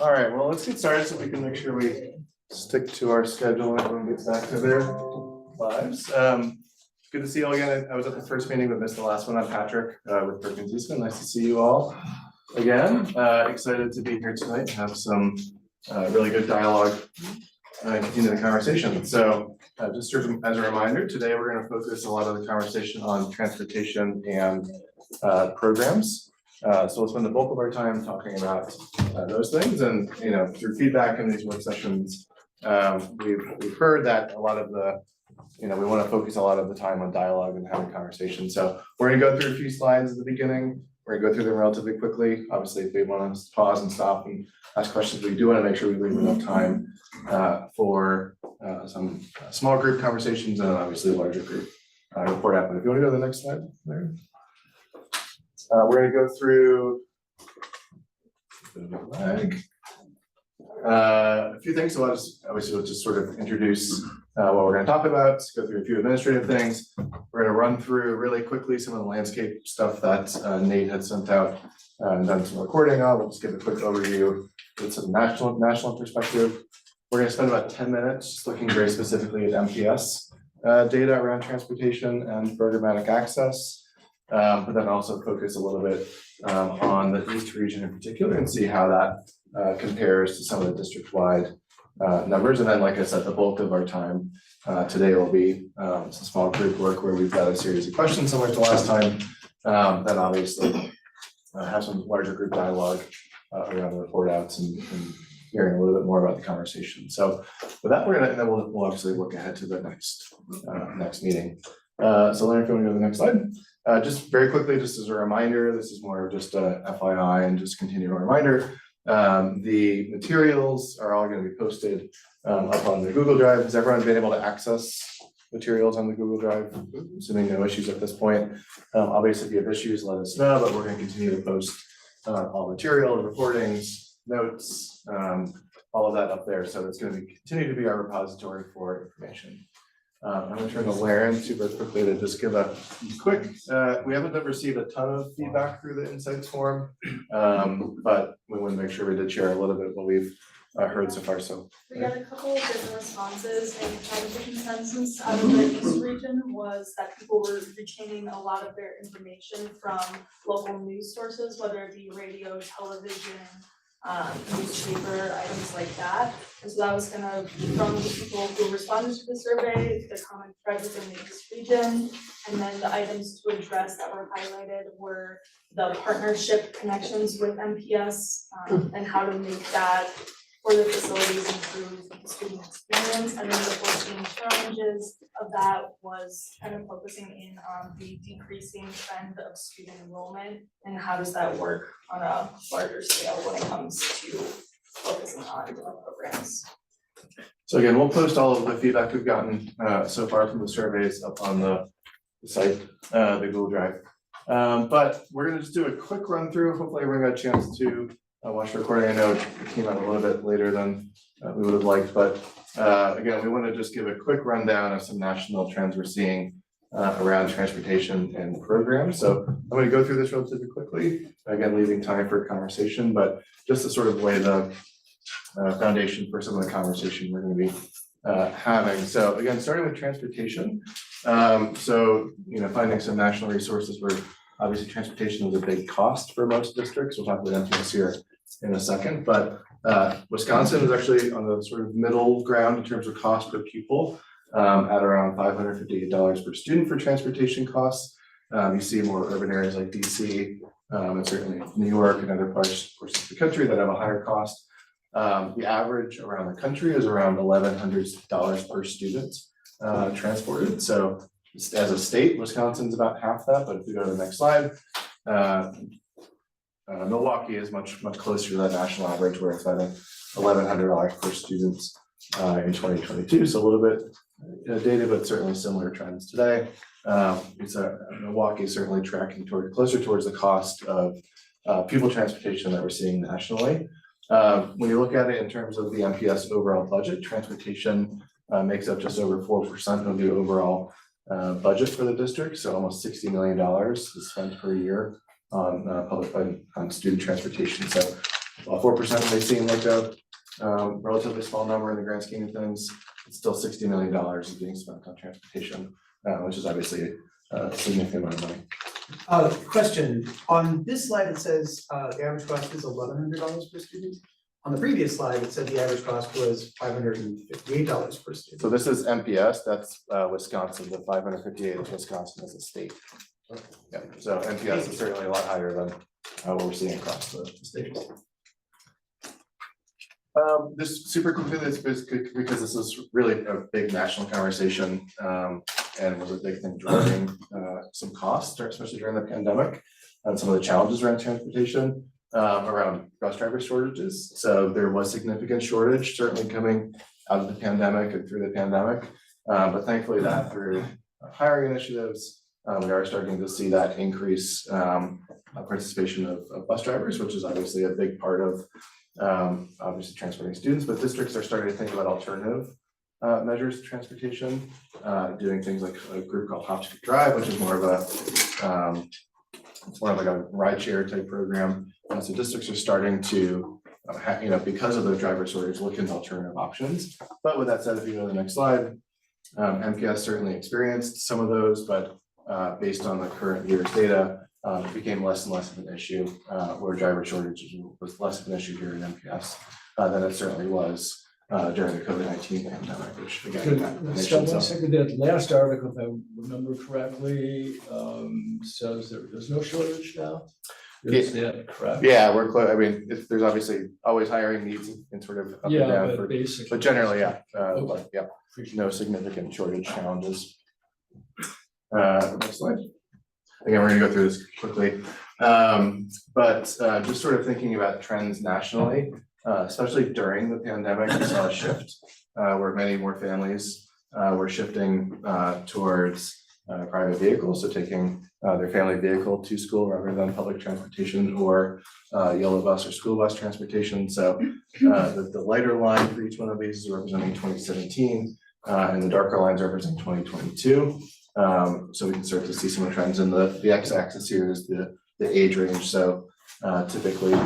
All right, well, let's get started so we can make sure we stick to our schedule and everyone gets back to their lives. Good to see you all again. I was at the first meeting but missed the last one. I'm Patrick with Perkins Eastman. Nice to see you all again. Excited to be here tonight and have some really good dialogue and continue the conversation. So just as a reminder, today we're going to focus a lot of the conversation on transportation and programs. So we'll spend the bulk of our time talking about those things, and through feedback in these work sessions, we've heard that a lot of the, we want to focus a lot of the time on dialogue and having conversation. So we're going to go through a few slides at the beginning. We're going to go through them relatively quickly. Obviously, if we want to pause and stop and ask questions, we do want to make sure we leave enough time for some small group conversations and obviously a larger group report out. But if you want to go to the next slide there. We're going to go through a few things. So obviously we'll just sort of introduce what we're going to talk about, go through a few administrative things. We're going to run through really quickly some of the landscape stuff that Nate had sent out and done some recording on. We'll just give a quick overview with some national perspective. We're going to spend about 10 minutes just looking very specifically at MPS data around transportation and programmatic access. But then also focus a little bit on the East region in particular and see how that compares to some of the district-wide numbers. And then, like I said, the bulk of our time today will be some small group work where we've got a series of questions similar to last time. Then obviously have some larger group dialogue around the report outs and hearing a little bit more about the conversation. So with that, and then we'll obviously look ahead to the next meeting. So Leonard, if you want to go to the next slide. Just very quickly, just as a reminder, this is more of just a FYI and just continual reminder. The materials are all going to be posted up on the Google Drive. Has everyone been able to access materials on the Google Drive? Assuming no issues at this point. Obviously, if you have issues, let us know, but we're going to continue to post all material, recordings, notes, all of that up there. So it's going to continue to be our repository for information. I'm going to turn to Laren super quickly to just give a quick, we haven't received a ton of feedback through the insights form, but we want to make sure we did share a little bit of what we've heard so far. So we got a couple of different responses, and kind of the consensus out of the East region was that people were retaining a lot of their information from local news sources, whether it be radio, television, newspaper, items like that. And so that was kind of from the people who responded to the survey, the common thread within the East region. And then the items to address that were highlighted were the partnership connections with MPS and how to make that for the facilities improve the student experience. And then the 14 challenges of that was kind of focusing in on the decreasing trend of student enrollment and how does that work on a larger scale when it comes to focusing on different programs. So again, we'll post all of the feedback we've gotten so far from the surveys up on the site, the Google Drive. But we're going to just do a quick run through. Hopefully everyone got a chance to watch the recording. I know it came out a little bit later than we would have liked, but again, we want to just give a quick rundown of some national trends we're seeing around transportation and programs. So I'm going to go through this relatively quickly, again, leaving time for conversation, but just to sort of lay the foundation for some of the conversation we're going to be having. So again, starting with transportation. So, finding some national resources where obviously transportation is a big cost for most districts. We'll talk about MPS here in a second, but Wisconsin is actually on the sort of middle ground in terms of cost per pupil at around $558 per student for transportation costs. You see more urban areas like DC and certainly New York and other parts of the country that have a higher cost. The average around the country is around $1,100 per student transported. So as a state, Wisconsin's about half that, but if we go to the next slide, Milwaukee is much closer to that national average where it's about $1,100 per student in 2022, so a little bit dated, but certainly similar trends today. Milwaukee is certainly tracking closer towards the cost of pupil transportation that we're seeing nationally. When you look at it in terms of the MPS overall budget, transportation makes up just over 4% of the overall budget for the district, so almost $60 million is spent per year on student transportation. So while 4% may seem like a relatively small number in the grand scheme of things, it's still $60 million is being spent on transportation, which is obviously a significant amount of money. Question, on this slide, it says the average cost is $1,100 per student. On the previous slide, it said the average cost was $558 per student. So this is MPS, that's Wisconsin, the 558 is Wisconsin as a state. Yeah, so MPS is certainly a lot higher than what we're seeing across the state. This super quickly, because this is really a big national conversation and was a big thing driving some costs, especially during the pandemic, and some of the challenges around transportation, around bus driver shortages. So there was significant shortage certainly coming out of the pandemic and through the pandemic, but thankfully that through hiring initiatives, we are starting to see that increase participation of bus drivers, which is obviously a big part of obviously transporting students, but districts are starting to think about alternative measures of transportation, doing things like a group called Hop Skip Drive, which is more of a it's more of like a rideshare type program. So districts are starting to because of the driver shortage, look into alternative options. But with that said, if you go to the next slide, MPS certainly experienced some of those, but based on the current year's data, it became less and less of an issue, where driver shortage was less of an issue here in MPS than it certainly was during the COVID-19 pandemic, which again, One second, that last article, if I remember correctly, says there's no shortage now. Is that correct? Yeah, we're close. I mean, there's obviously always hiring needs and sort of up and Yeah, down, but basically. but generally, yeah, Okay. yeah, Appreciate no significant shortage challenges. Next slide. Again, we're gonna go through this quickly, but just sort of thinking about trends nationally, especially during the pandemic, we saw a shift where many more families were shifting towards private vehicles, so taking their family vehicle to school rather than public transportation or yellow bus or school bus transportation. So the lighter line for each one of these is representing 2017, and the darker lines represent 2022. So we can start to see some trends in the x-axis here is the age range. So typically,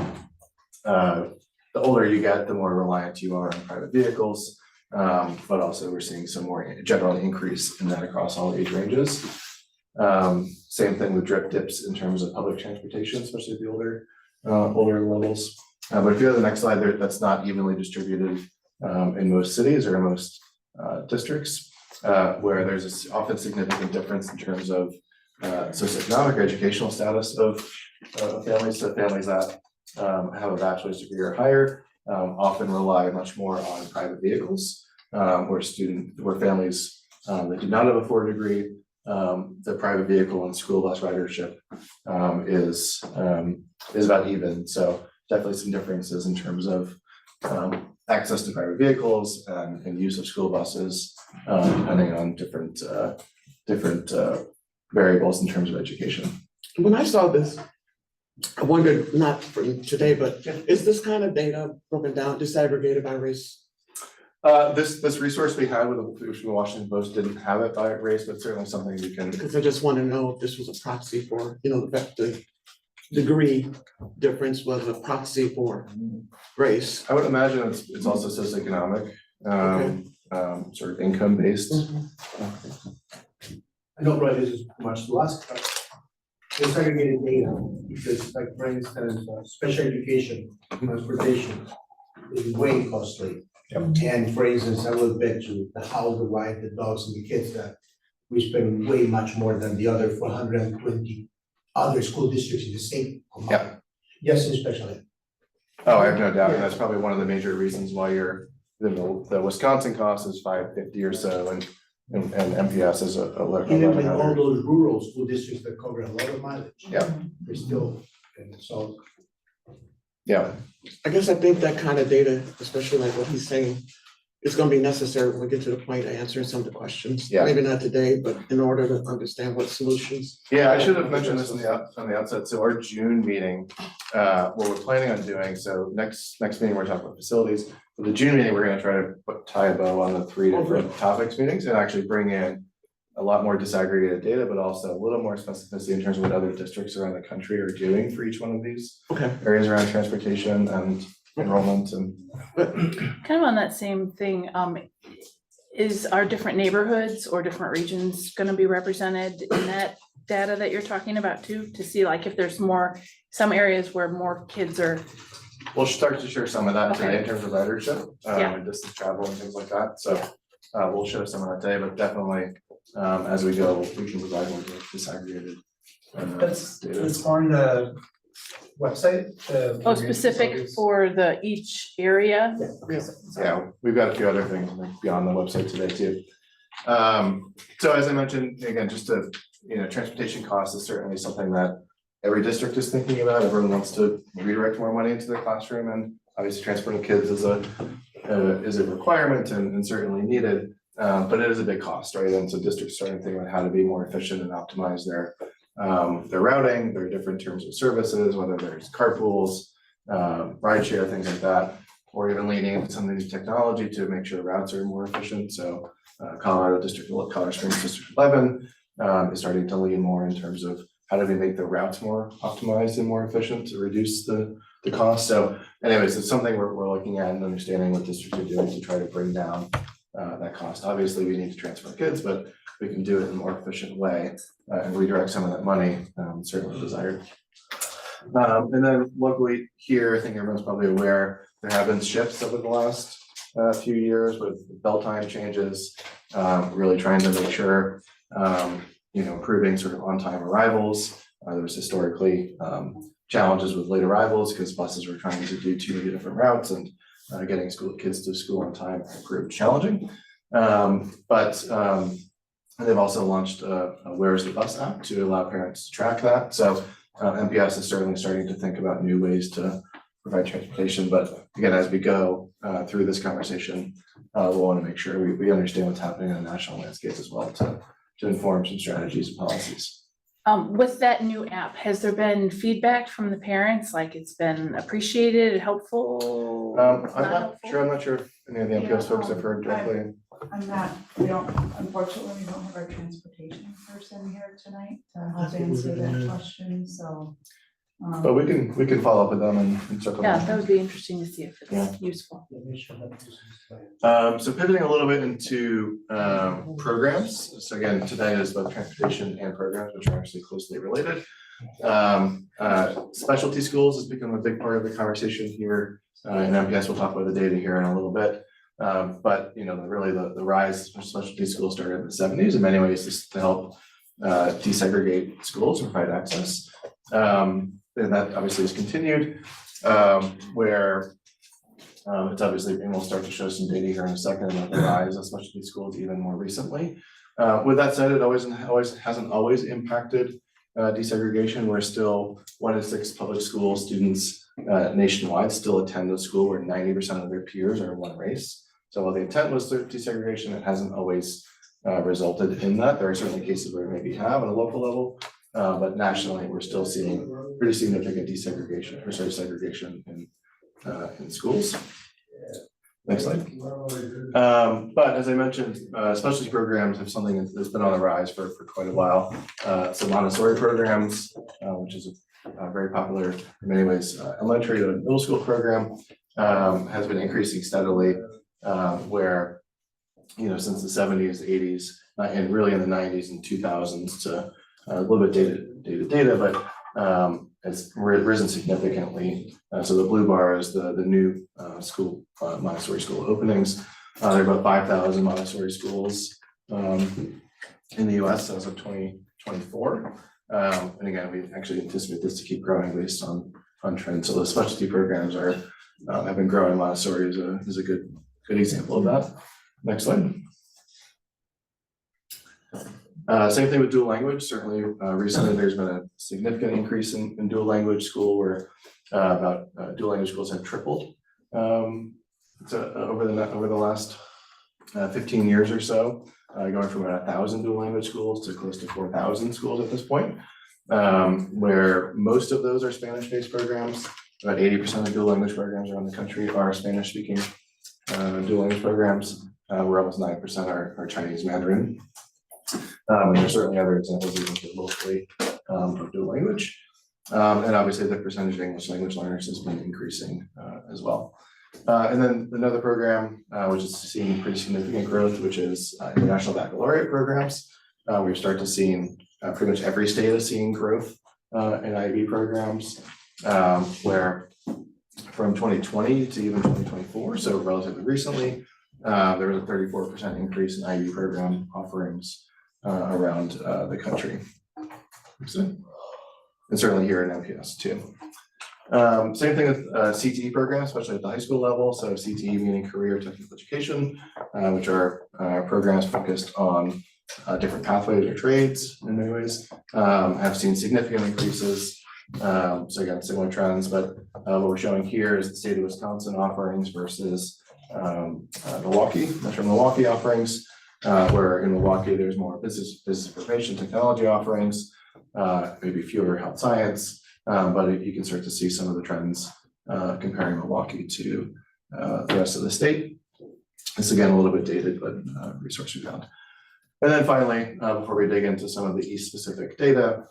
the older you get, the more reliant you are on private vehicles. But also we're seeing some more general increase in that across all age ranges. Same thing with drip dips in terms of public transportation, especially the older levels. But if you go to the next slide, that's not evenly distributed in most cities or in most districts, where there's often significant difference in terms of socioeconomic or educational status of families. So families that have a bachelor's degree or higher often rely much more on private vehicles, where families that do not have a 4 degree, the private vehicle and school bus ridership is about even. So definitely some differences in terms of access to private vehicles and use of school buses, depending on different variables in terms of education. When I saw this, I wondered, not from today, but is this kind of data broken down, disaggregated by race? This resource we had with the Washington Post didn't have it by race, but certainly something we can. Because I just want to know if this was a proxy for, the degree difference was a proxy for race. I would imagine it's also socioeconomic, sort of income based. I know probably this is too much to ask, but there's aggregated data, because like for instance, special education, transportation is way costly. And for instance, I will bet you the house, the wife, the dogs and the kids that we spend way much more than the other 420 other school districts in the state. Yeah. Yes, especially. Oh, I have no doubt. And that's probably one of the major reasons why the Wisconsin cost is $550 or so, and MPS is a Even with all 1100. those rural school districts that cover a lot of mileage. Yeah. They're still, and so. Yeah, I guess I think that kind of data, especially like what he's saying, it's gonna be necessary when we get to the point of answering some of the questions. Yeah. Maybe not today, but in order to understand what solutions. Yeah, I should have mentioned this on the outset. So our June meeting, what we're planning on doing, so next meeting, we're talking about facilities. For the June meeting, we're gonna try to tie a bow on the 3 different topics meetings and actually bring in a lot more disaggregated data, but also a little more specificity in terms of what other districts around the country are doing for each one of these Okay. areas around transportation and enrollment and. Kind of on that same thing, is our different neighborhoods or different regions gonna be represented in that data that you're talking about too? To see like if there's more, some areas where more kids are, We'll start to share some of that today Okay. in terms of ridership, Yeah. and distance travel and things like that, so. We'll show some of that today, but definitely, as we go, we can provide more disaggregated. That's, data. it's on the website, the. oh, specific for each area? Yeah, we've got a few other things like, beyond the website today too. So as I mentioned, again, just to, transportation costs is certainly something that every district is thinking about. Everyone wants to redirect more money into their classroom, and obviously transporting kids is a requirement and certainly needed. But it is a big cost, right? And so districts starting to think about how to be more efficient and optimize their routing, their different terms of services, whether there's carpools, rideshare, things like that, or even leaning into some of these technology to make sure routes are more efficient. So Colorado Springs District 11 is starting to lean more in terms of how do we make the routes more optimized and more efficient to reduce the cost. So anyways, it's something we're looking at and understanding what districts are doing to try to bring down that cost. Obviously, we need to transfer kids, but we can do it in a more efficient way and redirect some of that money, certainly desired. And then locally here, I think everyone's probably aware, there have been shifts over the last few years with bell time changes, really trying to make sure, improving sort of on-time arrivals. There was historically challenges with late arrivals because buses were trying to do too many different routes, and getting kids to school on time proved challenging. But they've also launched a Where's the Bus app to allow parents to track that. So MPS is certainly starting to think about new ways to provide transportation. But again, as we go through this conversation, we'll want to make sure we understand what's happening in the national landscape as well to inform some strategies and policies. With that new app, has there been feedback from the parents, like it's been appreciated, helpful? I'm not not helpful? sure, I'm not sure if any of the MPS folks have heard directly. I'm not, unfortunately, we don't have our transportation person here tonight to help answer that question, so. But we can follow up with them and circle Yeah, back. that would be interesting to see if Yeah. it's useful. So pivoting a little bit into programs. So again, today is about transportation and programs, which are actually closely related. Specialty schools has become a big part of the conversation here. And MPS will talk about the data here in a little bit. But really the rise of specialty schools started in the 70s in many ways just to help desegregate schools and provide access. And that obviously has continued, where it's obviously, and we'll start to show some data here in a second about the rise of specialty schools even more recently. With that said, it hasn't always impacted desegregation. We're still 1 in 6 public school students nationwide still attend a school where 90% of their peers are one race. So while the intent was desegregation, it hasn't always resulted in that. There are certainly cases where it maybe have at a local level. But nationally, we're still seeing pretty significant segregation in schools. Next slide. But as I mentioned, specialty programs have something that's been on the rise for quite a while. So Montessori programs, which is a very popular in many ways elementary to middle school program, has been increasing steadily, where since the 70s, 80s, and really in the 90s and 2000s to a little bit dated data, but it's risen significantly. So the blue bar is the new school Montessori school openings. There are about 5,000 Montessori schools in the US as of 2024. And again, we actually anticipate this to keep growing based on trends. So the specialty programs have been growing. Montessori is a good example of that. Next slide. Same thing with dual language. Certainly, recently there's been a significant increase in dual language school, where dual language schools have tripled over the last 15 years or so, going from about 1,000 dual language schools to close to 4,000 schools at this point, where most of those are Spanish-based programs. About 80% of dual language programs around the country are Spanish-speaking dual language programs, where almost 9% are Chinese Mandarin. And there's certainly other examples even here locally of dual language. And obviously the percentage of English language learners has been increasing as well. And then another program, which is seeing pretty significant growth, which is international baccalaureate programs. We've started to see pretty much every state is seeing growth in IB programs, where from 2020 to even 2024, so relatively recently, there was a 34% increase in IB program offerings around the country. And certainly here in MPS too. Same thing with CTE programs, especially at the high school level. So CTE meaning career technical education, which are programs focused on different pathways or trades in many ways, have seen significant increases. So again, similar trends, but what we're showing here is the state of Wisconsin offerings versus Milwaukee, Metro Milwaukee offerings, where in Milwaukee, there's more business information technology offerings, maybe fewer health science, but you can start to see some of the trends comparing Milwaukee to the rest of the state. This again, a little bit dated, but resource we found. And then finally, before we dig into some of the East specific data,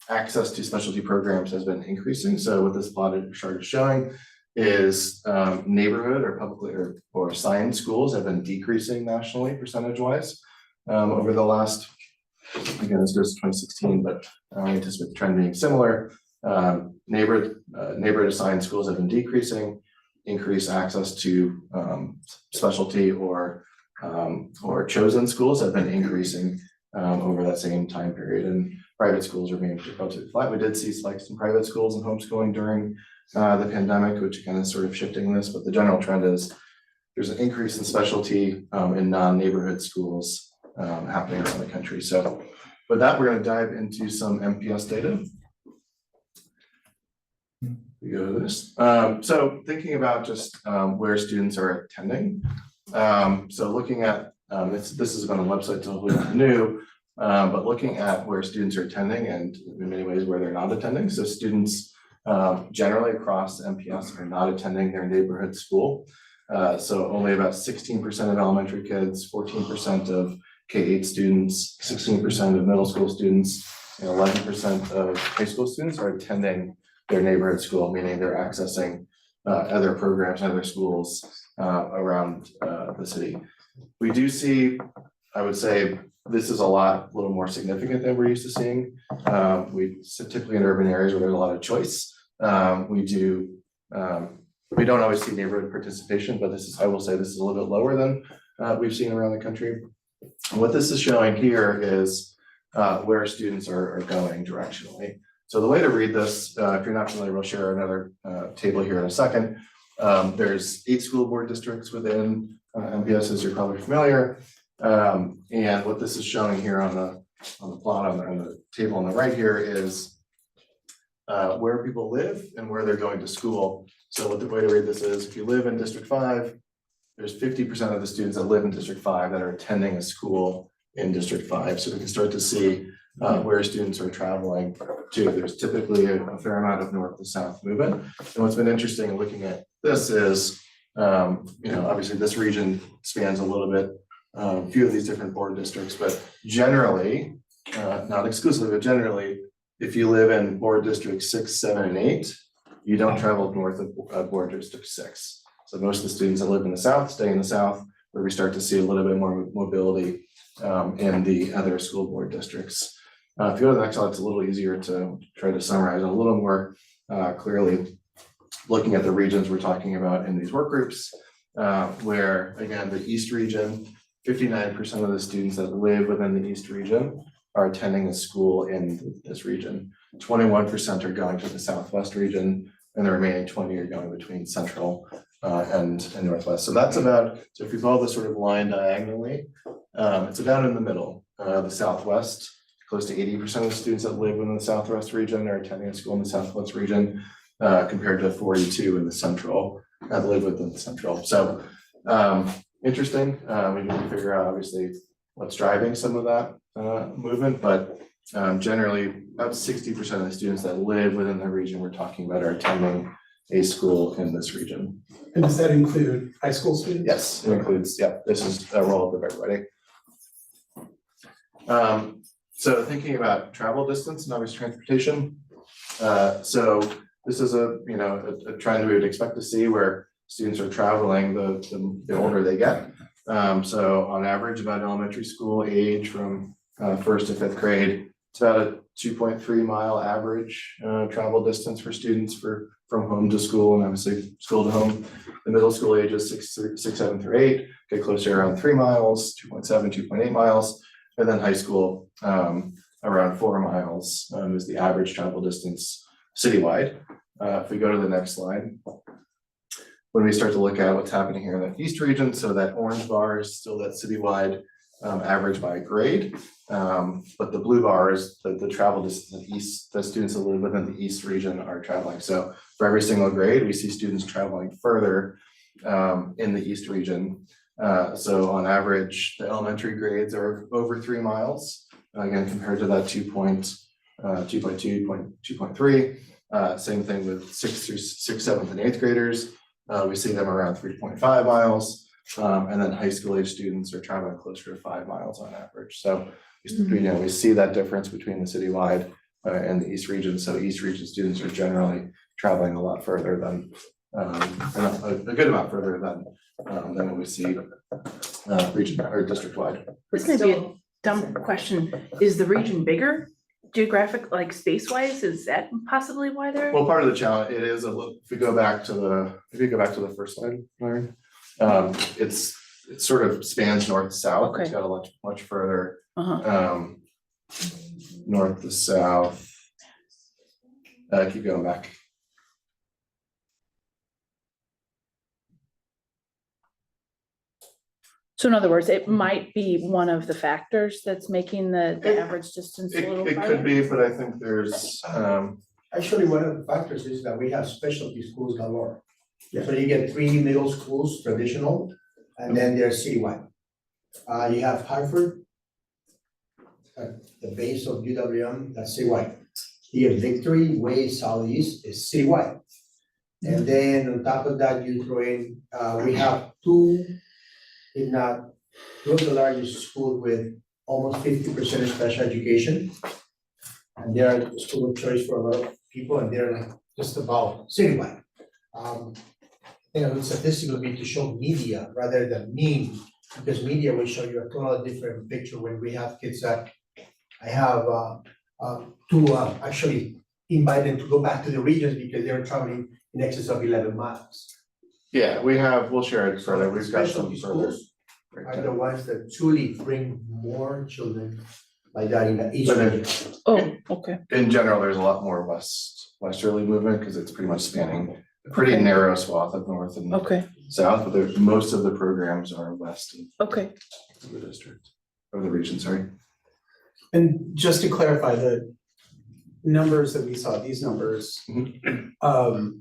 access to specialty programs has been increasing. So what this plotted chart is showing is neighborhood or publicly or assigned schools have been decreasing nationally percentage wise over the last, again, this goes to 2016, but I anticipate the trend being similar. Neighborhood assigned schools have been decreasing. Increased access to specialty or chosen schools have been increasing over that same time period, and private schools remain relatively flat. We did see spikes in private schools and homeschooling during the pandemic, which kind of sort of shifting this, but the general trend is there's an increase in specialty in non-neighborhood schools happening around the country. So with that, we're going to dive into some MPS data. We go to this. So thinking about just where students are attending. So looking at this has been a website totally new, but looking at where students are attending and in many ways where they're not attending. So students generally across MPS are not attending their neighborhood school. So only about 16% of elementary kids, 14% of K-8 students, 16% of middle school students, and 11% of high school students are attending their neighborhood school, meaning they're accessing other programs, other schools around the city. We do see, I would say, this is a little more significant than we're used to seeing. We typically in urban areas where there's a lot of choice. We don't always see neighborhood participation, but I will say this is a little bit lower than we've seen around the country. What this is showing here is where students are going directionally. So the way to read this, if you're not familiar, we'll share another table here in a second. There's 8 school board districts within MPS, as you're probably familiar. And what this is showing here on the plot on the table on the right here is where people live and where they're going to school. So what the way to read this is, if you live in District 5, there's 50% of the students that live in District 5 that are attending a school in District 5. So we can start to see where students are traveling to. There's typically a fair amount of north to south movement. And what's been interesting in looking at this is, obviously this region spans a little bit, a few of these different board districts, but generally, not exclusively, but generally, if you live in board district 6, 7, and 8, you don't travel north of board district 6. So most of the students that live in the south stay in the south, where we start to see a little bit more mobility in the other school board districts. If you go to the next slide, it's a little easier to try to summarize a little more clearly, looking at the regions we're talking about in these work groups, where again, the East region, 59% of the students that live within the East region are attending a school in this region. 21% are going to the Southwest region, and the remaining 20 are going between Central and Northwest. So that's about, so if you follow this sort of line diagonally, it's about in the middle. The Southwest, close to 80% of the students that live in the Southwest region are attending a school in the Southwest region, compared to 42 in the Central that live within the Central. So interesting. We need to figure out obviously what's driving some of that movement, but generally about 60% of the students that live within the region we're talking about are attending a school in this region. And does that include high school students? Yes, it includes, yeah, this is a roll-up of everybody. So thinking about travel distance and obviously transportation. So this is a trend we would expect to see where students are traveling the older they get. So on average, about elementary school age from first to fifth grade, it's about a 2.3 mile average travel distance for students from home to school and obviously school to home. The middle school ages 6, 7 through 8 get closer around 3 miles, 2.7, 2.8 miles, and then high school around 4 miles is the average travel distance citywide. If we go to the next slide, when we start to look at what's happening here in the East region, so that orange bar is still that citywide average by grade, but the blue bar is the travel distance in the East, the students that live within the East region are traveling. So for every single grade, we see students traveling further in the East region. So on average, the elementary grades are over 3 miles, again, compared to that 2.2, 2.3. Same thing with 6th, 7th, and 8th graders. We see them around 3.5 miles. And then high school age students are traveling closer to 5 miles on average. So, we see that difference between the citywide and the East region. So East region students are generally traveling a lot further than, a good amount further than what we see region or district wide. This may be a dumb question. Is the region bigger? Geographic, like space wise, is that possibly why they're? Well, part of the challenge, it is a little, if you go back to the first slide, Larry, it sort of spans north to south. It's got a much further north to south. Keep going back. So in other words, it might be one of the factors that's making the average distance a little It farther? could be, but I think there's, Actually, one of the factors is that we have specialty schools galore. So you get 3 middle schools, traditional, and then they're citywide. You have Hartford, at the base of UWM, that's citywide. You have Victory, way southeast, is citywide. And then on top of that, you throw in, we have 2, if not, 2 of the largest schools with almost 50% of special education. And they are a school of choice for a lot of people, and they're like just about citywide. The statistic would be to show media rather than mean, because media will show you a totally different picture when we have kids that I have to actually invite them to go back to the regions because they're traveling in excess of 11 miles. yeah, we'll share it further. We've got some Specialty further. schools are the ones that truly bring more children like that in the east But then- region. Oh, okay. In general, there's a lot more westerly movement because it's pretty much spanning a pretty Okay. narrow swath of north and Okay, south, but there's most of the programs are west okay. of the district, of the region, sorry. And just to clarify, the numbers that we saw, these numbers, of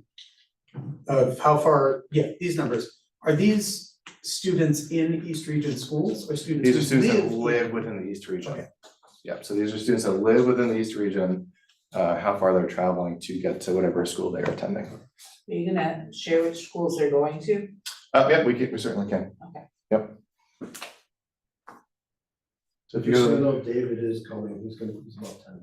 how far, these numbers, are these students in East Region schools or students? These are who students that live within the East region. Okay. Yeah, so these are students that live within the East region, how far they're traveling to get to whatever school they're attending. Are you gonna share which schools they're going to? Yeah, we certainly can. Okay. Yep. So if you Just go so to you know, David is coming, he's about 10.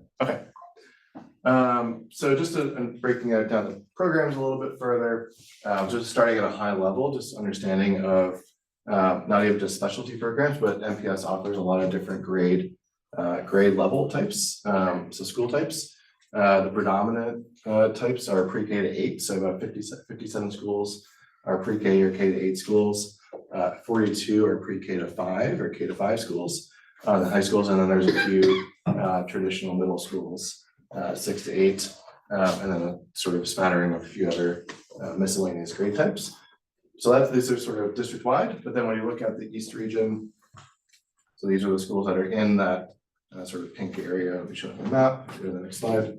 So just breaking it down the programs a little bit further, just starting at a high level, just understanding of not even just specialty programs, but MPS offers a lot of different grade level types, so school types. The predominant types are pre-K to 8, so about 57 schools are pre-K or K to 8 schools. 42 are pre-K to 5 or K to 5 schools, the high schools, and then there's a few traditional middle schools. 6 to 8, and then a sort of smattering of a few other miscellaneous grade types. So these are sort of district wide, but then when you look at the East region, so these are the schools that are in that sort of pink area we showed on the map. Go to the next slide.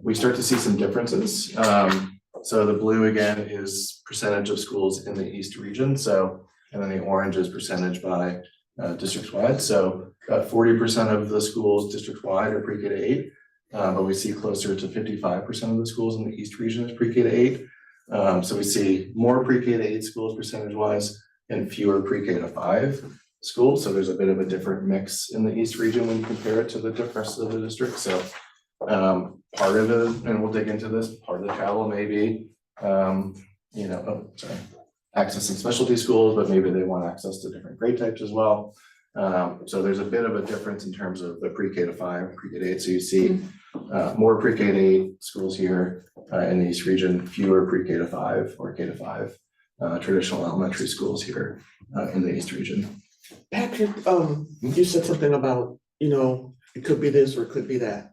We start to see some differences. So the blue again is percentage of schools in the East region. So and then the orange is percentage by district wide. So about 40% of the schools district wide are pre-K to 8. But we see closer to 55% of the schools in the East region is pre-K to 8. So we see more pre-K to 8 schools percentage wise and fewer pre-K to 5 schools. So there's a bit of a different mix in the East region when you compare it to the rest of the district. So part of it, and we'll dig into this, part of the travel may be, accessing specialty schools, but maybe they want access to different grade types as well. So there's a bit of a difference in terms of the pre-K to 5, pre-K to 8. So you see more pre-K to 8 schools here in the East region, fewer pre-K to 5 or K to 5 traditional elementary schools here in the East region. Patrick, you said something about, it could be this or it could be that.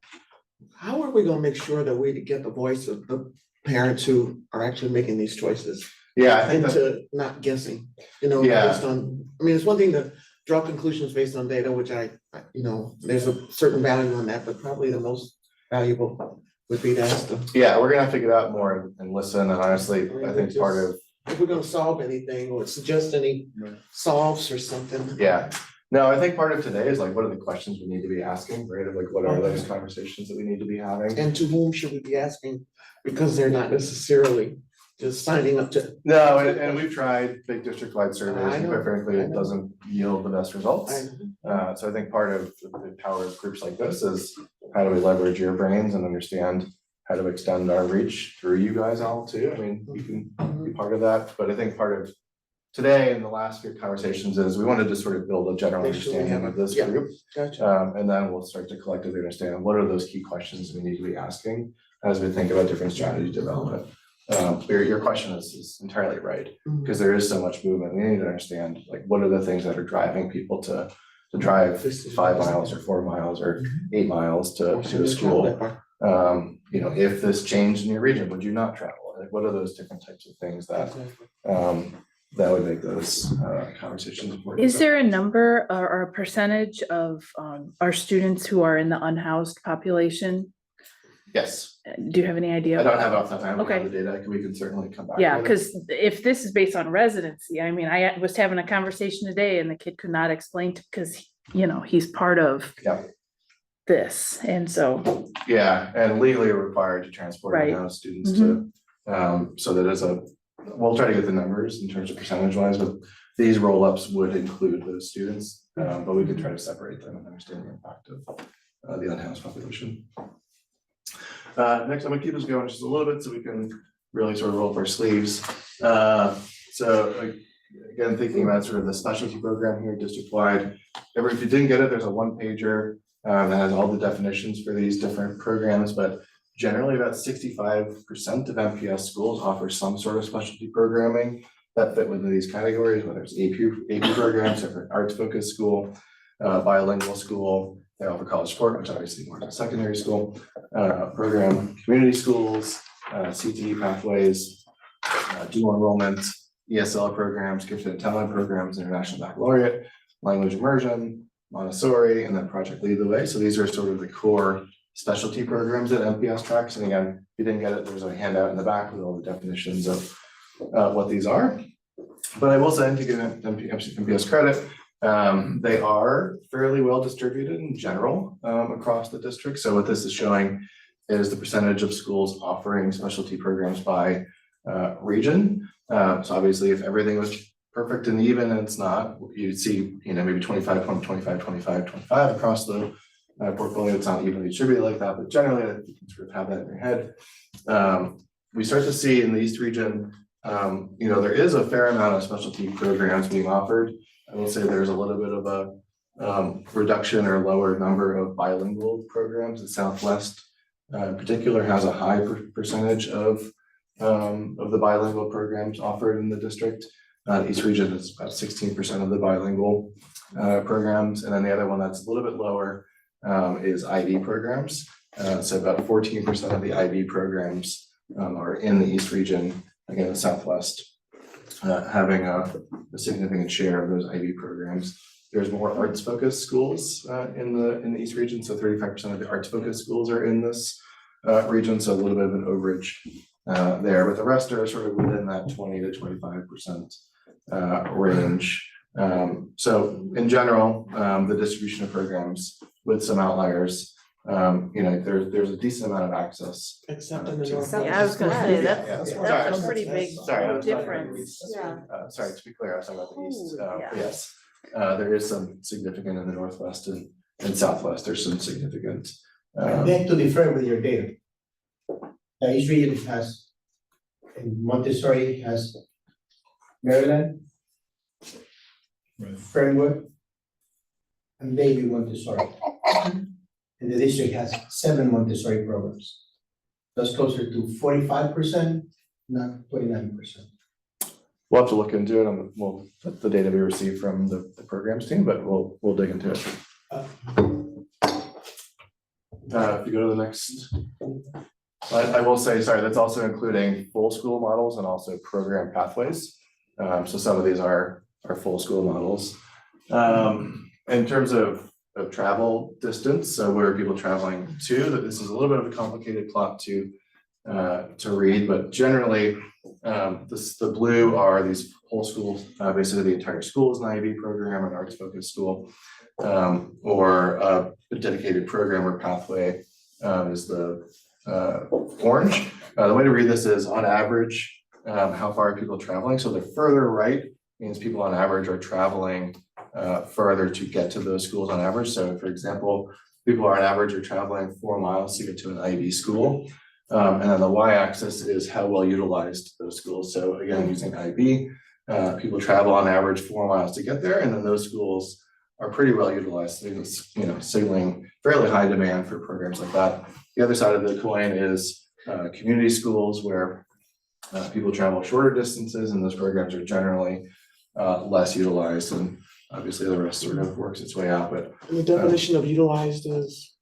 How are we gonna make sure that we get the voice of the parents who are actually making these choices? Yeah, I think Into not guessing, Yeah. based on, it's one thing to draw conclusions based on data, which there's a certain value on that, but probably the most valuable would be to ask them. Yeah, we're gonna have to get out more and listen, and honestly, I think part of, If we're gonna solve anything or suggest any solves or something. yeah. No, I think part of today is like, what are the questions we need to be asking, right? Of like, what are those conversations that we need to be having? And to whom should we be asking? Because they're not necessarily just signing up to. No, and we've tried big district-wide surveys, I and know, quite frankly, I it know. doesn't yield the best results. So I think part of the power of groups like this is how do we leverage your brains and understand how to extend our reach through you guys all too. I mean, you can be part of that, but I think part of today and the last few conversations is we wanted to sort of build a general Make sure we understanding have of this yeah. group. Gotcha. And then we'll start to collectively understand what are those key questions we need to be asking as we think about different strategy development. Your question is entirely right, because there is so much movement. We need to understand like what are the things that are driving people to drive 5 miles or 4 miles or 8 miles to a school. If this changed in your region, would you not travel? Like what are those different types of things that that would make those conversations important? Is there a number or a percentage of our students who are in the unhoused population? Yes, Do you have any idea? I don't have it off the top of my head, Okay. the data, we can certainly come back. Yeah, with it. because if this is based on residency, I mean, I was having a conversation today and the kid could not explain because, he's part of Yeah. this, and so, Yeah, and legally required to transport Right. in-house students to, so that is we'll try to get the numbers in terms of percentage wise, but these roll-ups would include those students, but we could try to separate them and understand the impact of the unhoused population. Next, I'm gonna keep this going just a little bit so we can really sort of roll up our sleeves. Again, thinking about sort of the specialty program here district-wide. If you didn't get it, there's a one-pager that has all the definitions for these different programs, but generally about 65% of MPS schools offer some sort of specialty programming that fit within these categories, whether it's AP programs, different arts-focused school, bilingual school. They offer college sport, which obviously more of a secondary school program, community schools, CTE pathways, dual enrollment, ESL programs, gifted and talent programs, international baccalaureate, language immersion, Montessori, and then Project Lead the Way. So these are sort of the core specialty programs that MPS tracks. And again, if you didn't get it, there's a handout in the back with all the definitions of what these are. But I will say, to give MPS credit, they are fairly well distributed in general across the district. So what this is showing is the percentage of schools offering specialty programs by region. So obviously, if everything was perfect and even, and it's not, you'd see, maybe 25, 20, 25, 25, 25 across the portfolio. It's not evenly distributed like that, but generally, you can sort of have that in your head. We start to see in the East region, there is a fair amount of specialty programs being offered. I will say there's a little bit of a reduction or lower number of bilingual programs. The Southwest in particular has a high percentage of the bilingual programs offered in the district. East region is about 16% of the bilingual programs. And then the other one that's a little bit lower is IB programs. So about 14% of the IB programs are in the East region, again, the Southwest, having a significant share of those IB programs. There's more arts focused schools in the East region. So 35% of the arts focused schools are in this region. So a little bit of an overage there, but the rest are sort of within that 20 to 25% range. So in general, the distribution of programs with some outliers, there's a decent amount of access. Except in the to- Northwest. Yeah, I was gonna say, Yeah, that's, sorry, that's a pretty big Sorry, I was talking about the difference. east. Yeah. Sorry, to be clear, I was talking about the east, Holy cow. yes. There is some significant in the northwest and southwest, there's some significant. I beg to differ with your data. The East region has, and Montessori has Maryland, Right. Fernwood, and Baby Montessori. And the district has 7 Montessori programs. That's closer to 45%, not 29%. We'll have to look into it on the data we received from the programs team, but we'll dig into it. If you go to the next. I will say, sorry, that's also including full school models and also program pathways. So some of these are full school models. In terms of travel distance, so where are people traveling to, that this is a little bit of a complicated plot to read, but generally, the blue are these whole schools, basically the entire school is an IB program, an arts focused school, or a dedicated program or pathway is the orange. The way to read this is on average, how far are people traveling? So the further right means people on average are traveling further to get to those schools on average. So for example, people on average are traveling 4 miles to get to an IB school. And then the y-axis is how well utilized those schools. So again, using IB, people travel on average 4 miles to get there, and then those schools are pretty well utilized, signaling fairly high demand for programs like that. The other side of the coin is community schools where people travel shorter distances, and those programs are generally less utilized, and obviously the rest sort of works its way out, but And the definition of utilized is,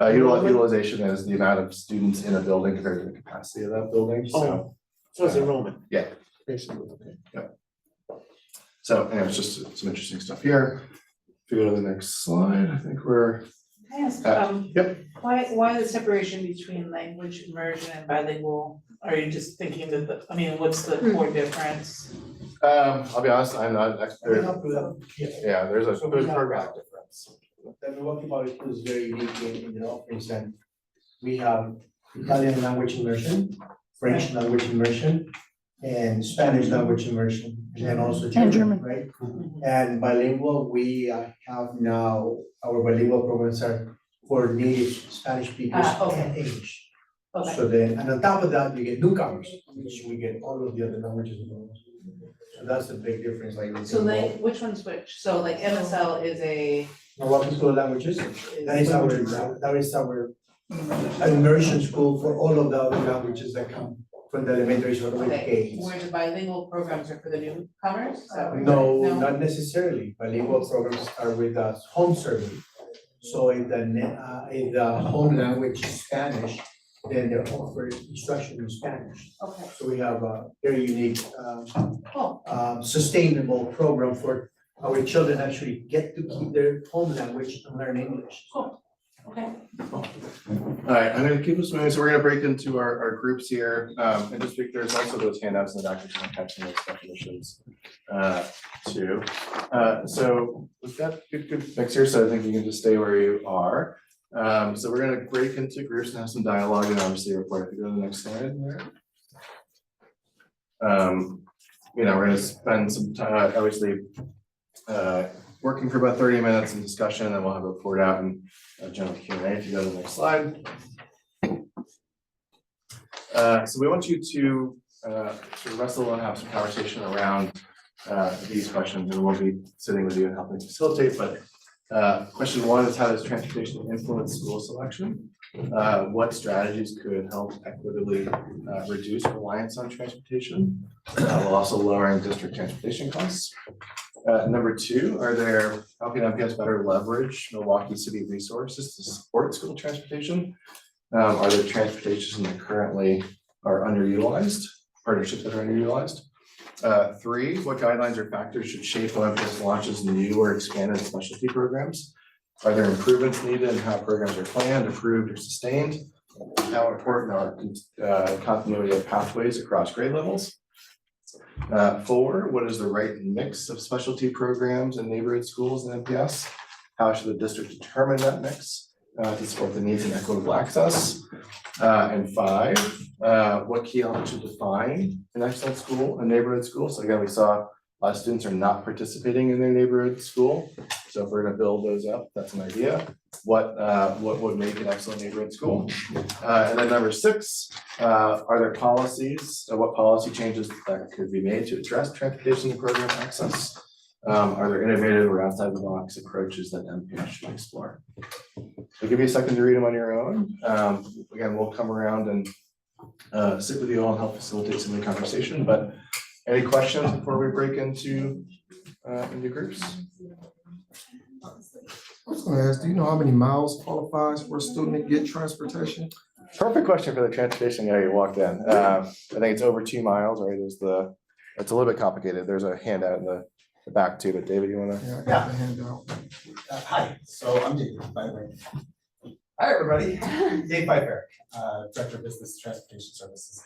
utilization is the amount of students in a building compared to the capacity of that building, so. so it's enrollment. Yeah. Basically, okay. So, it's just some interesting stuff here. If you go to the next slide, I think we're, Can I ask, yep. why the separation between language immersion and bilingual? Are you just thinking that what's the core difference? I'll be honest, I'm not an I expert. can help with that. Yeah, there's a So we have- program difference. The Milwaukee Public Schools is very unique in their offerings, and we have Italian language immersion, French language immersion, and Spanish language immersion, and then also German, German. right? And bilingual, we have now, our bilingual programs are for native Spanish speakers Okay. and English. Okay, So then, and on top of that, you get newcomers, which we get all of the other languages involved. So that's the big difference, like. so which one's which? So like MSL is a. Milwaukee School of Languages, that is our immersion school for all of the other languages that come from the elementary sort of Okay, Ks. where the bilingual programs are for the newcomers, is that what you're No, saying? not necessarily, bilingual programs are with us home serving. So in the home language is Spanish, then they're offered instruction in Spanish. Okay, So we have a very unique, cool, sustainable program for our children actually get to keep their home language and learn English. cool, okay. All right, I'm gonna keep this moving, so we're gonna break into our groups here, and just speak, there's also those handouts in the document that have some of those definitions, too. So we've got good mix here, so I think you can just stay where you are. So we're gonna break into groups and have some dialogue, and obviously report, if you go to the next slide there. We're gonna spend some time, obviously, working for about 30 minutes in discussion, and then we'll have a report out and general Q&A if you go to the next slide. So we want you to sort of wrestle and have some conversation around these questions, and we'll be sitting with you and helping facilitate, but question 1 is, how does transportation influence school selection? What strategies could help equitably reduce reliance on transportation while also lowering district transportation costs? Number 2, how can MPS better leverage Milwaukee city resources to support school transportation? Are there transportations that currently are underutilized, partnerships that are underutilized? 3, what guidelines or factors should shape how MPS launches new or expanded specialty programs? Are there improvements needed in how programs are planned, approved, or sustained? How important are continuity of pathways across grade levels? 4, what is the right mix of specialty programs in neighborhood schools and MPS? How should the district determine that mix to support the needs and equitable access? And 5, what key elements should define an excellent school, a neighborhood school? So again, we saw a lot of students are not participating in their neighborhood school. So if we're gonna build those up, that's an idea. What would make an excellent neighborhood school? And then number 6, are there policies, what policy changes that could be made to address transportation and program access? Are there innovative or outside the box approaches that MPS should explore? I'll give you a second to read them on your own. Again, we'll come around and sit with you all and help facilitate some of the conversation, but any questions before we break into groups? I was gonna ask, do you know how many miles qualifies for a student to get transportation? Perfect question for the transportation guy you walked in. I think it's over 2 miles, right? It's a little bit complicated. There's a handout in the back too, but David, you wanna? Yeah, I got the handout. Hi, so I'm Dave, by the way. Hi, everybody. Dave Piper, Director of Business Transportation Services.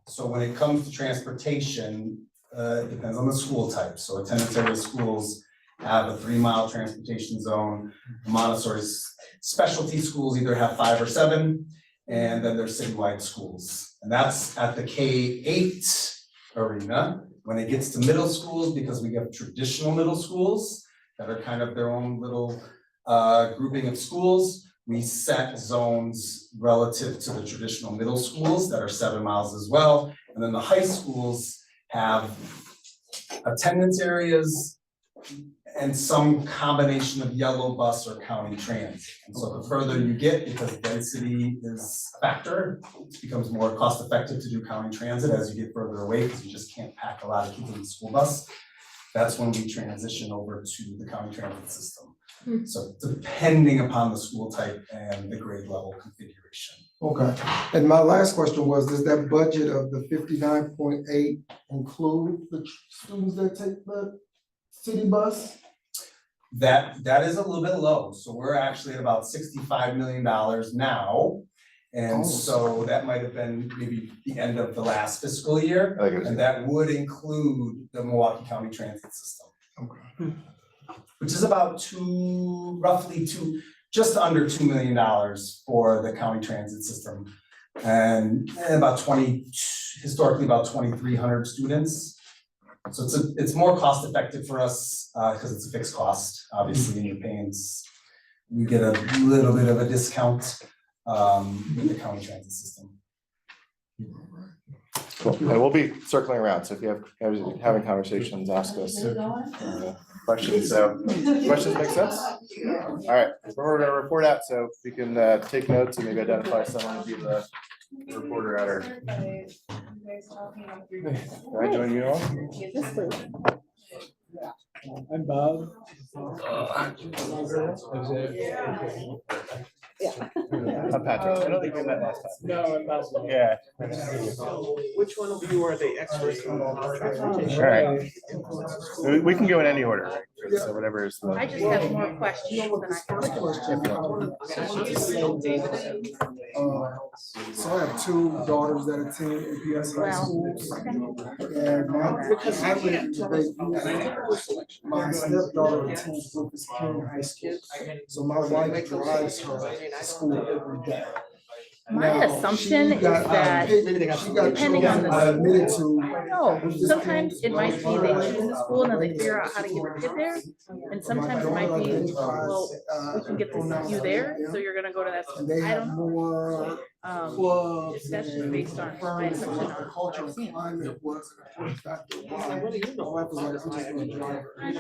So when it comes to transportation, it depends on the school type. So attendance area schools have a 3-mile transportation zone. Montessori's specialty schools either have 5 or 7, and then there's citywide schools. And that's at the K-8 arena. When it gets to middle schools, because we have traditional middle schools that are kind of their own little grouping of schools, we set zones relative to the traditional middle schools that are 7 miles as well. And then the high schools have attendance areas and some combination of yellow bus or county transit. And so the further you get, because density is a factor, it becomes more cost effective to do county transit as you get further away, because you just can't pack a lot of kids in the school bus. That's when we transition over to the county transit system. So depending upon the school type and the grade level configuration. Okay, and my last question was, does that budget of the 59.8 include the students that take the city bus? That is a little bit low, so we're actually at about $65 million now. And so that might have been maybe the end of the last fiscal year, and that would include the Milwaukee County Transit System. Okay. Which is about just under $2 million for the county transit system. And about historically about 2,300 students. So it's more cost effective for us, because it's a fixed cost, obviously, and you're paying, we get a little bit of a discount with the county transit system. Cool. And we'll be circling around, so if you have having conversations, ask us questions. So questions make sense? All right, we're gonna report out, so if you can take notes and maybe identify someone to be the reporter at our. Can I join you all? I'm Bob. I'm Patrick. I don't think we met last time. No, I'm Bob. Yeah. Which one of you are the experts on transportation? All right. We can go in any order, right? So whatever is the. I just have more questions You know what, than this I first question, so I have 2 daughters that attend APS high schools. And my stepdaughter attends Lucas County High School, so my wife drives her to school every day. My Now, assumption she is got, that she got depending on children the admitted to. no, sometimes it might be they choose a school and then they figure out how to get their kid there. And sometimes it might be, well, we can get you there, so you're gonna go to that And school. they I have don't know. more clubs That's just and based on my firms, and assumption what the on culture what I've of seen. climate was an important factor. Why? My wife was like, I'm just gonna drive her.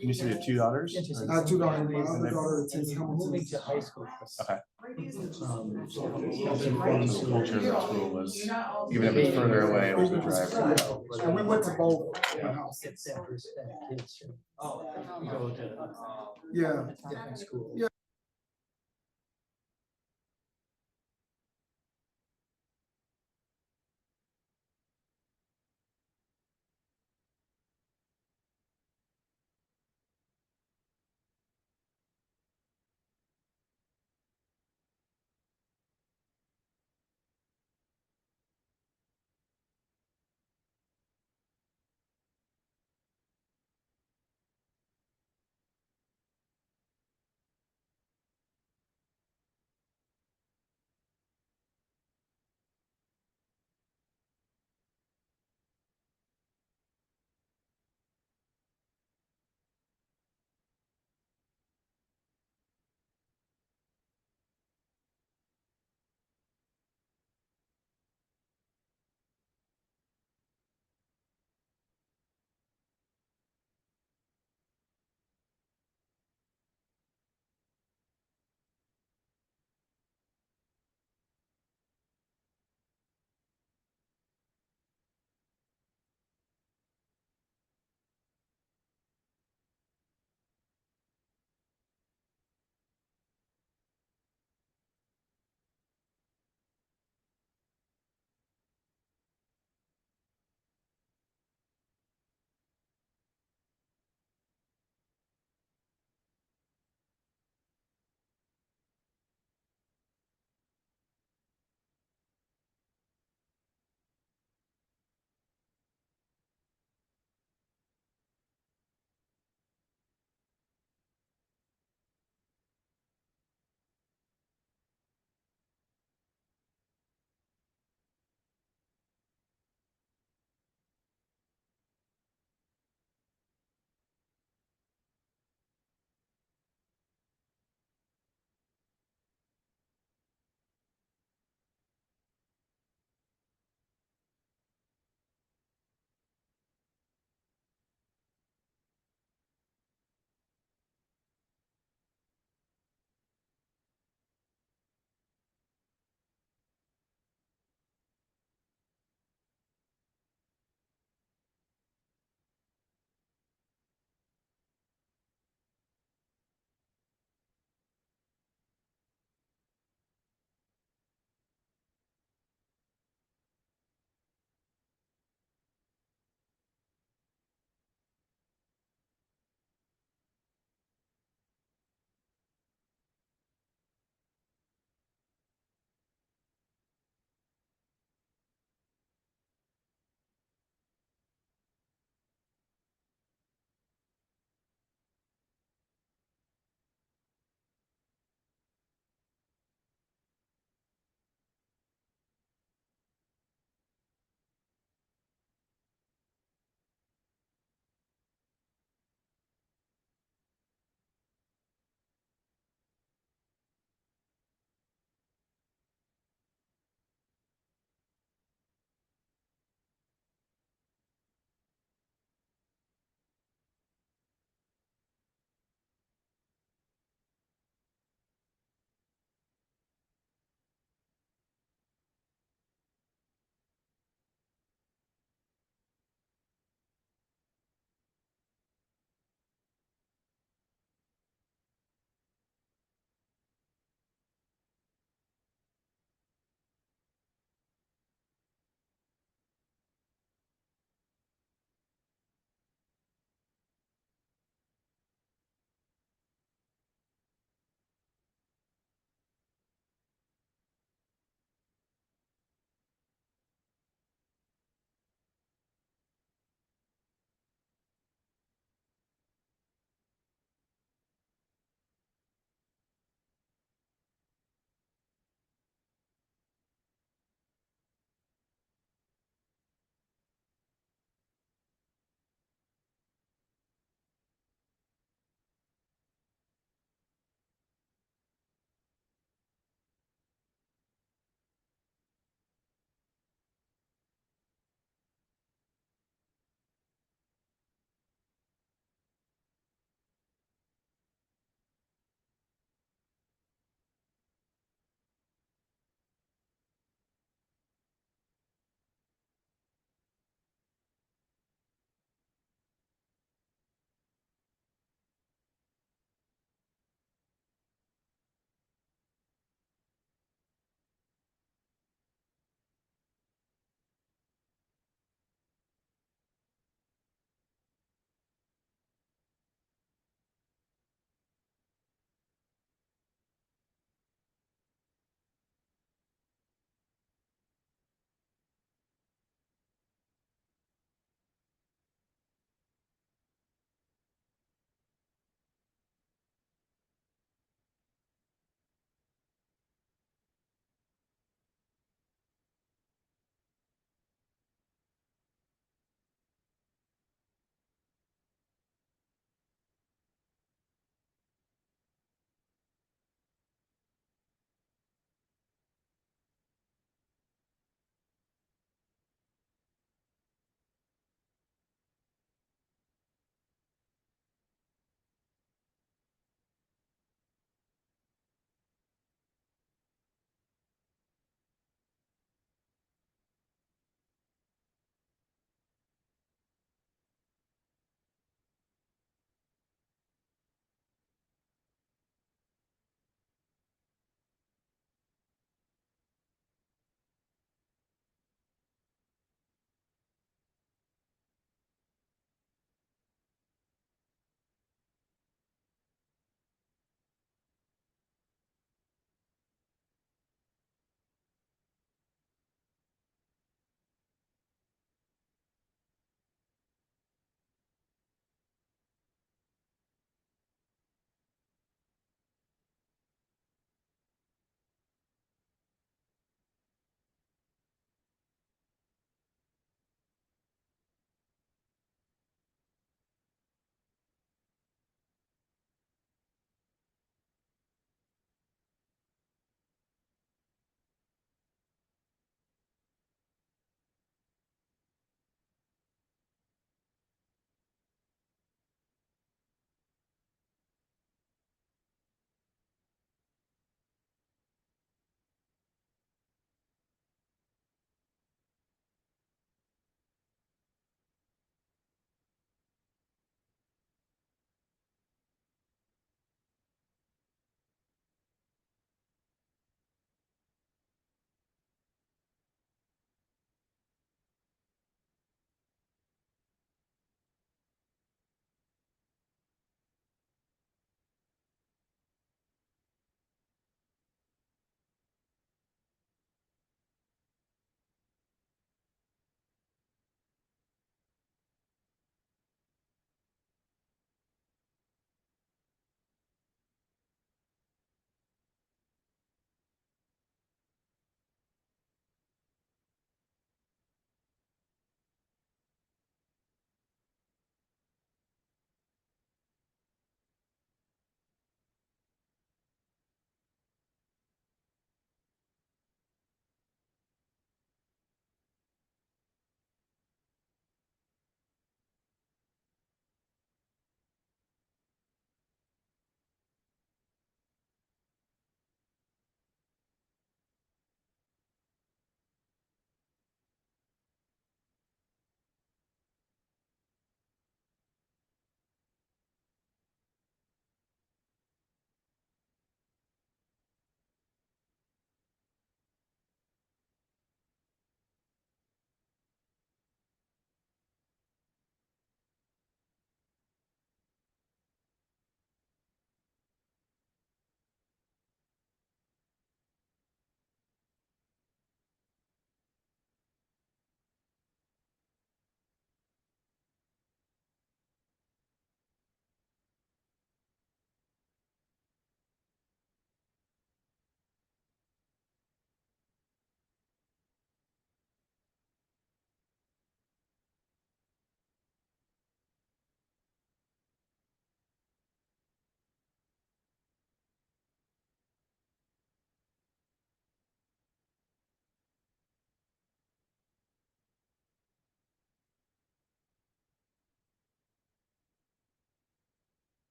You said you have 2 daughters? I have 2 daughters, my other daughter attends Hamilton. Okay. The culture of the school was, even if it's further away, it was the drive. And we went to both houses. Yeah.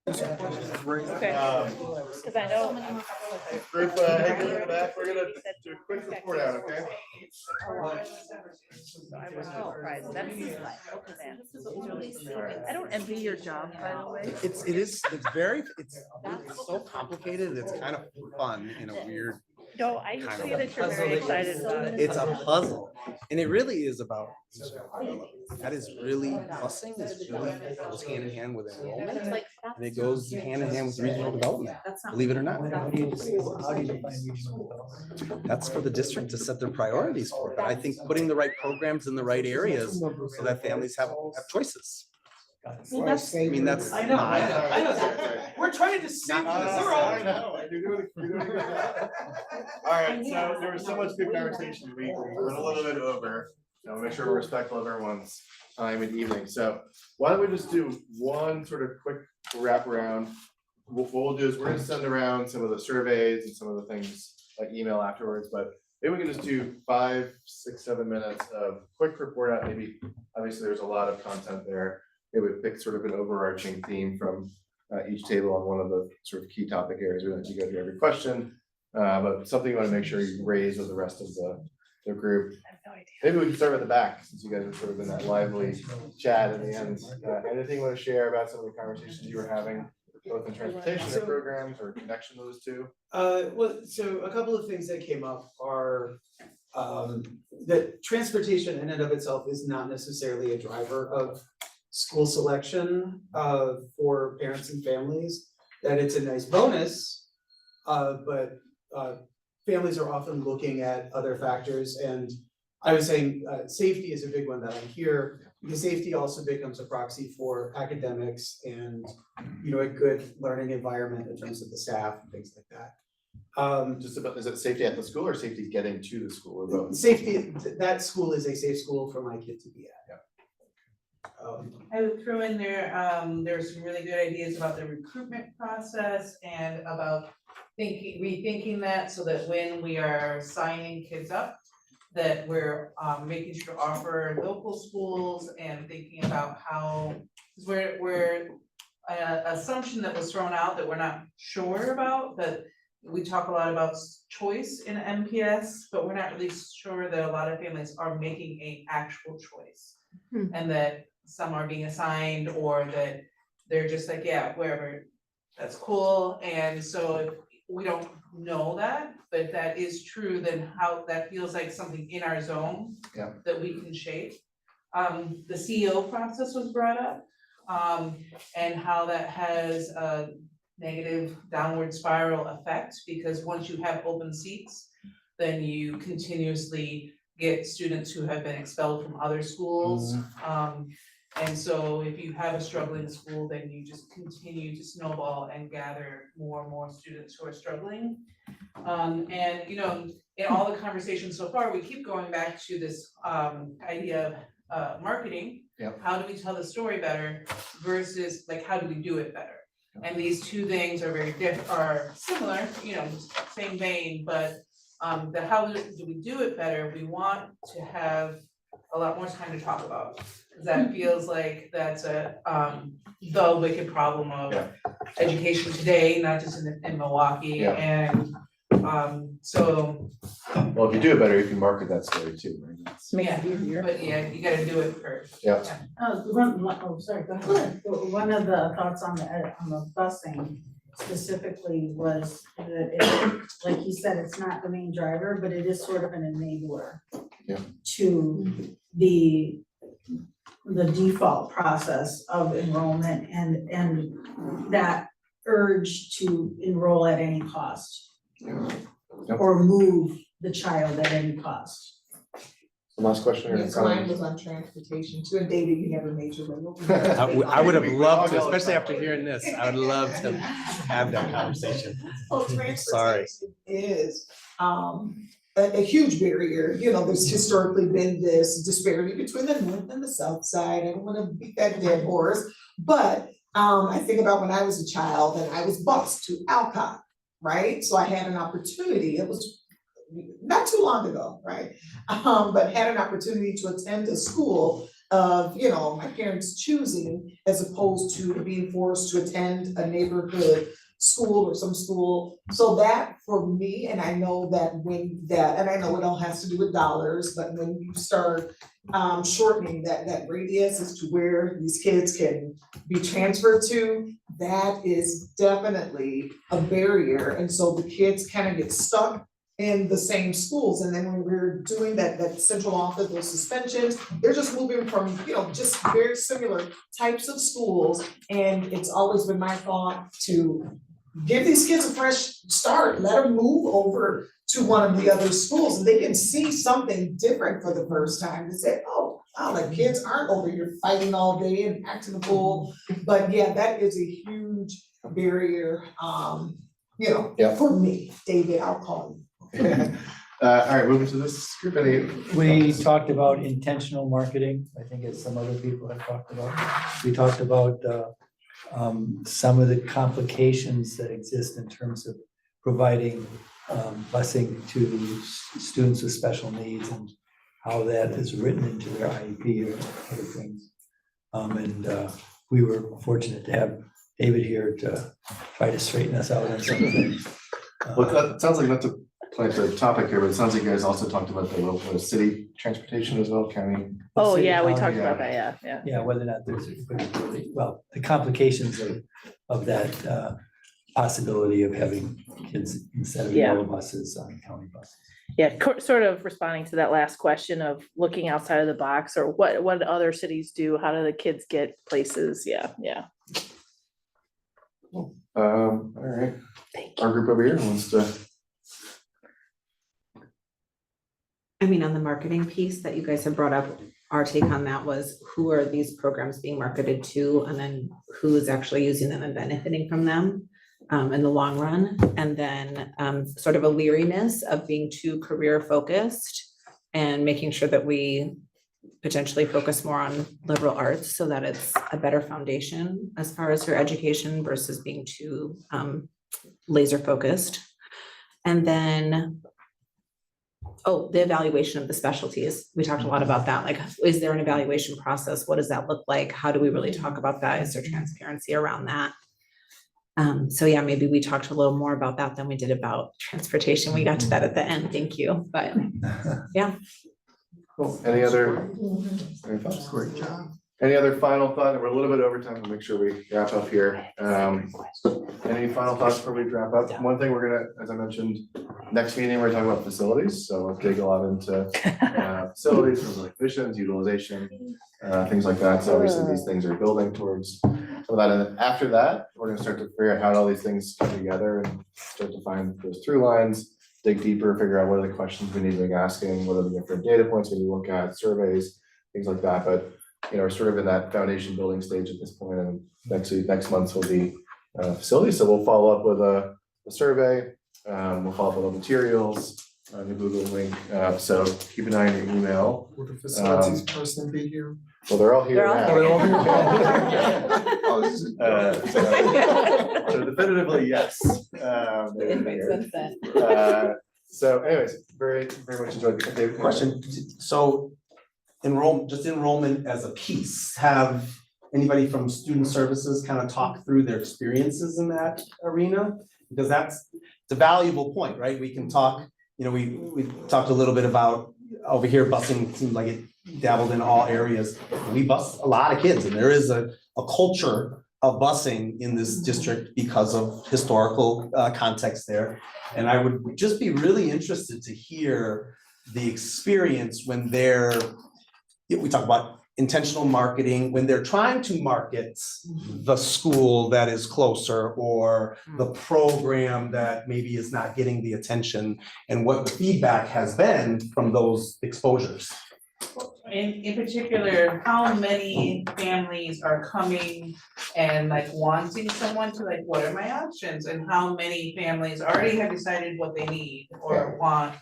Okay. Cause I know. Group, hey, group in the back, we're gonna do a quick report out, okay? So I was surprised. That's I don't envy your job, by the way. It's so complicated, and it's kind of fun in a weird, No, I kind see of that you're very excited about it. it's a puzzle. And it really is about, that is really, busing is really goes hand in hand with enrollment. And it goes hand in hand with regional development, believe it or not. How do you define regional development? That's for the district to set their priorities for, but I think putting the right programs in the right areas so that families have choices. Well, that's, I mean, that's. I know, I know. We're trying to save the I world. know, you're doing a good job. All right, so there was so much good conversation, we went a little bit over, so make sure we're respectful of everyone's time and evening, so why don't we just do one sort of quick wrap around? What we'll do is we're gonna send around some of the surveys and some of the things like email afterwards, but maybe we can just do 5, 6, 7 minutes of quick report out, maybe, obviously, there's a lot of content there. Maybe we pick sort of an overarching theme from each table on one of the sort of key topic areas. We don't have to go through every question, but something you want to make sure you raise with the rest of the group. I have no idea. Maybe we can start at the back, since you guys have sort of been that lively chat at the end. Anything you want to share about some of the conversations you were having, both in transportation and programs or connection to those two? Well, so a couple of things that came up are that transportation in and of itself is not necessarily a driver of school selection for parents and families, that it's a nice bonus, but families are often looking at other factors, and I was saying safety is a big one that I hear, because safety also becomes a proxy for academics and, you know, a good learning environment in terms of the staff and things like that. Just about, is it safety at the school or safety getting to the school or both? Safety, that school is a safe school for my kid to be at. I would throw in there, there's some really good ideas about the recruitment process and about rethinking that so that when we are signing kids up, that we're making sure to offer local schools and thinking about how, because we're assumption that was thrown out that we're not sure about, that we talk a lot about choice in MPS, but we're not really sure that a lot of families are making an actual choice. And that some are being assigned, or that they're just like, yeah, wherever, that's cool. And so if we don't know that, but if that is true, then how that feels like something in our zone that we can shape. The CEO process was brought up, and how that has a negative downward spiral effect, because once you have open seats, then you continuously get students who have been expelled from other schools. And so if you have a struggling school, then you just continue to snowball and gather more and more students who are struggling. And, you know, in all the conversations so far, we keep going back to this idea of marketing. How do we tell the story better versus like, how do we do it better? And these two things are are similar, you know, same vein, but the how do we do it better, we want to have a lot more time to talk about. Cause that feels like that's the wicked problem of education today, not just in Milwaukee, and so. Well, if you do it better, you can market that story too, right? But yeah, you gotta do it first. Sorry, go ahead. One of the thoughts on the busing specifically was that it, like you said, it's not the main driver, but it is sort of an enabler to the default process of enrollment and that urge to enroll at any cost. Or move the child at any cost. Last question. Yes, mine was on transportation too, and David, you never made your way. I would have loved to, especially after hearing this, I would love to have that conversation. Well, Sorry. transportation is a huge barrier. You know, there's historically been this disparity between the north and the south side. I don't wanna beat that dead horse, but I think about when I was a child and I was bused to Alcott, right? So I had an opportunity, it was not too long ago, right? But had an opportunity to attend a school of, you know, my parents choosing as opposed to being forced to attend a neighborhood school or some school. So that for me, and I know that and I know it all has to do with dollars, but when you start shortening that radius as to where these kids can be transferred to, that is definitely a barrier. And so the kids kind of get stuck in the same schools. And then when we're doing that central office, those suspensions, they're just moving from, you know, just very similar types of schools. And it's always been my thought to give these kids a fresh start, let them move over to one of the other schools, and they can see something different for the first time, to say, oh, wow, the kids aren't over here fighting all day and acting a fool. But yeah, that is a huge barrier, you know, Yeah. for me, David, I'll call you. All right, moving to this group, We talked about intentional marketing, I think as some other people have talked about. We talked about some of the complications that exist in terms of providing busing to students with special needs and how that is written into their IEP or other things. We were fortunate to have David here to try to straighten us out on some things. Well, that sounds like not to plant the topic here, but it sounds like you guys also talked about the local city transportation as well, county. Oh, City yeah, we county, talked yeah. about that, yeah, yeah. Yeah, whether or not there's, well, the complications of that possibility of having kids instead of Yeah. yellow buses on county buses. Yeah, sort of responding to that last question of looking outside of the box, or what other cities do, how do the kids get places, yeah. All right, Thank you. our group over here wants to. I mean, on the marketing piece that you guys have brought up, our take on that was who are these programs being marketed to, and then who is actually using them and benefiting from them in the long run. And then sort of a leeriness of being too career focused and making sure that we potentially focus more on liberal arts so that it's a better foundation as far as her education versus being too laser focused. And then the evaluation of the specialties. We talked a lot about that. Like, is there an evaluation process? What does that look like? How do we really talk about that? Is there transparency around that? So yeah, maybe we talked a little more about that than we did about transportation. We got to that at the end. Thank you. But yeah. Cool. Any other thoughts? Great job. Any other final thought? We're a little bit over time. We'll make sure we wrap up here. Any final thoughts before we wrap up? One thing we're gonna, as I mentioned, next meeting, we're talking about facilities. So we'll dig a lot into facilities, things like missions, utilization, things like that. So obviously these things are building towards some of that. And then after that, we're gonna start to figure out how all these things come together and start to find those through lines, dig deeper, figure out what are the questions we need to be asking, what are the different data points we need to look at, surveys, things like that. But you know, we're sort of in that foundation building stage at this point, and next month will be facilities. So we'll follow up with a survey. We'll follow up with the materials, the Google link. So keep an eye on your email. Will the facilities person be here? Well, they're all here They're all now. here. They're all here? Oh, this is- So definitively, yes. The invite's been sent. So anyways, very, very much enjoyed the David. Question, so enrollment as a piece, have anybody from student services kind of talk through their experiences in that arena? Because it's a valuable point, right? We can talk, you know, we talked a little bit about over here busing, seemed like it dabbled in all areas. We bus a lot of kids, and there is a culture of busing in this district because of historical context there. And I would just be really interested to hear the experience when we talk about intentional marketing, when they're trying to market the school that is closer or the program that maybe is not getting the attention, and what the feedback has been from those exposures. In particular, how many families are coming and like wanting someone to like, what are my options? And how many families already have decided what they need or want?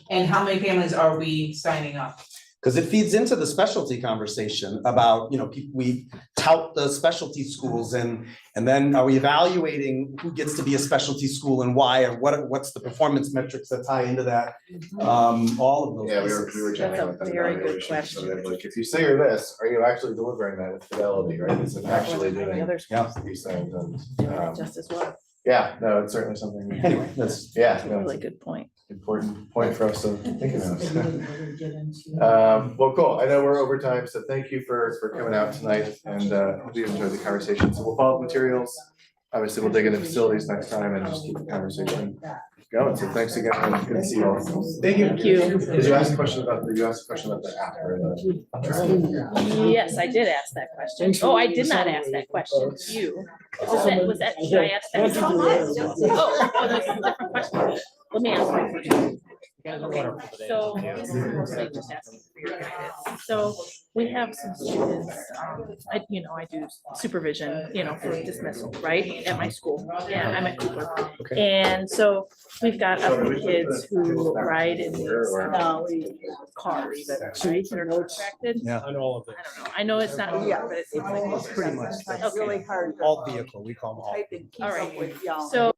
And how many families are we signing up? Because it feeds into the specialty conversation about, we tout the specialty schools and then are we evaluating who gets to be a specialty school and why, and what's the performance metrics that tie into that? All of those Yeah, pieces. we were chatting That's a about that very good evaluation, so question. that, like, if you say you're this, are you actually delivering that with fidelity, right? Is it actually The doing other schools these things do and, it just as well. yeah, no, it's certainly something. Anyway, that's, Yeah, That's a no, really it's an good point. important point for us to think We about. didn't really get into. Well, cool. I know we're over time, so thank you for coming out tonight and hope you enjoyed the conversation. So we'll follow up materials. Obviously, we'll dig into facilities next time and just keep the conversation going. So thanks again. and Good to see you all. Thank you. Thank you. Did you ask a question about the app or the? Yes, I did ask that question. Oh, I did not ask that question to you. Was that, should I ask that? Oh, that's a different question. Let me ask my question. Okay, so this is mostly just asking for your guidance. So we have some students, I do supervision, for dismissal, right, at my school. Yeah, I'm at Cooper. And so we've got other kids who ride in these cars, right, that are contracted. Yeah. On all of I don't know. I know it's not, Yeah. but it seems like. Pretty much. Okay. hard. All vehicle, we call them all. All right, so